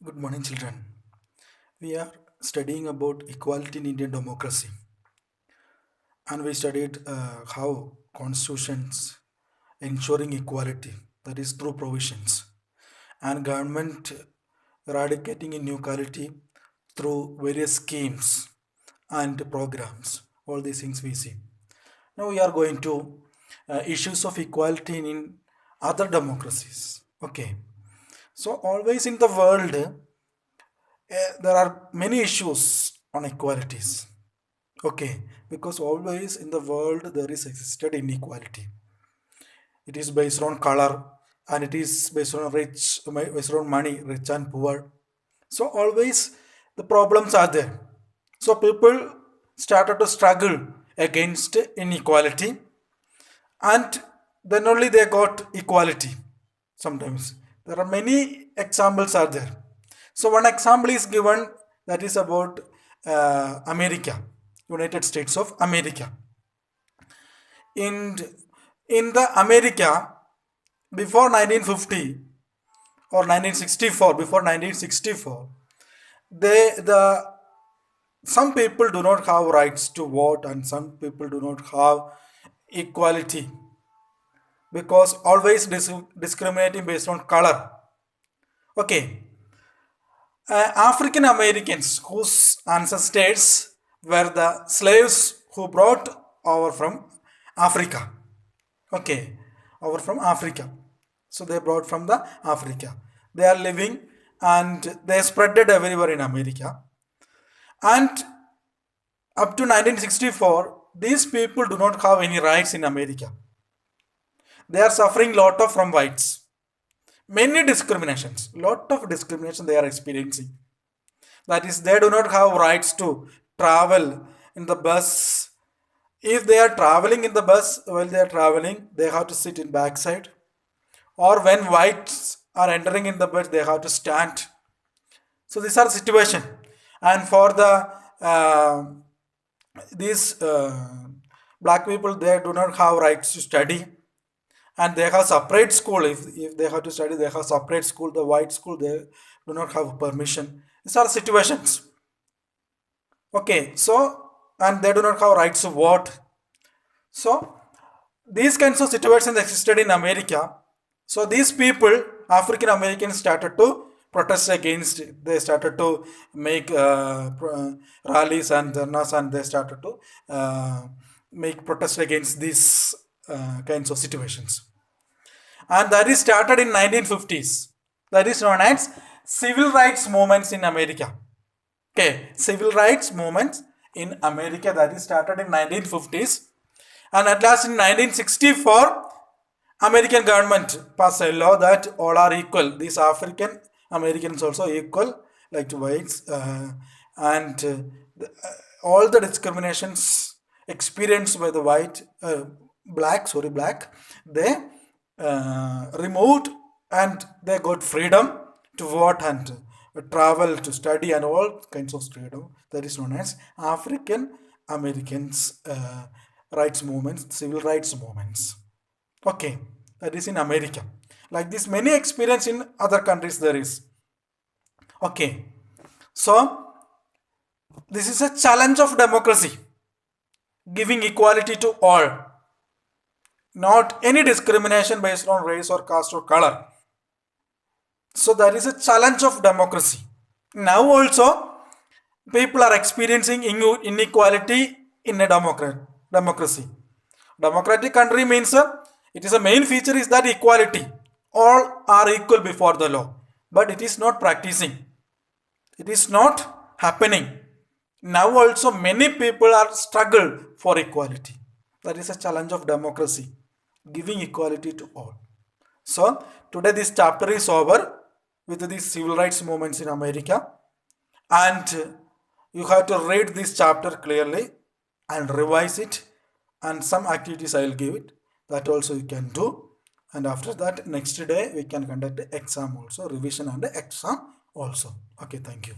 Good morning, children. We are studying about equality in Indian democracy, and we studied how constitutions ensuring equality, that is through provisions, and government eradicating inequality through various schemes and programs. All these things we see. Now we are going to issues of equality in other democracies. Okay. So always in the world, there are many issues on equalities. Okay, because always in the world there is existed inequality. It is based on color and it is based on based on money, rich and poor. So always the problems are there. So people started to struggle against inequality, and then only they got equality. Sometimes there are many examples are there. So one example is given, that is about America, United States of America. In the America, before 1950 or 1964, before 1964, the some people do not have rights to vote and some people do not have equality, because always discriminating based on color. Okay, African Americans whose ancestors were the slaves who brought over from Africa. Okay, over from Africa. So they brought from the Africa. They are living and they spread it everywhere in America. And up to 1964, these people do not have any rights in America. They are suffering lot of from whites. Many discriminations, lot of discrimination they are experiencing. That is, they do not have rights to travel in the bus. If they are traveling in the bus, while they are traveling, they have to sit in backside. Or when whites are entering in the bus, they have to stand. So these are situation. And for the these black people, they do not have rights to study, and they have separate school. If they have to study, they have separate school. The white school, they do not have permission. These are situations. Okay, so and they do not have rights to vote. So these kinds of situations existed in America. So these people, African Americans, started to protest against it. They started to make rallies and dharnas, and they started to make protest against these kinds of situations. And that is started in 1950s. That is known as civil rights movements in America. Okay, civil rights movements in America, that is started in 1950s, and at last in 1964, American government passed a law that all are equal. These African Americans also equal like to whites, and all the discriminations experienced by the black, they removed, and they got freedom to vote and travel, to study, and all kinds of freedom. That is known as African Americans rights movements, civil rights movements. Okay, that is in America. Like this, many experience in other countries there is. Okay, so this is a challenge of democracy, giving equality to all, not any discrimination based on race or caste or color. So there is a challenge of democracy. Now also, people are experiencing inequality in a democracy. Democratic country means it is a main feature is that equality. All are equal before the law, but it is not practicing. It is not happening. Now also many people are struggle for equality. That is a challenge of democracy, giving equality to all. So today this chapter is over with these civil rights movements in America, and you have to read this chapter clearly and revise it, and some activities I will give it, that also you can do, and after that next day we can conduct exam also, revision and exam also. Okay, thank you.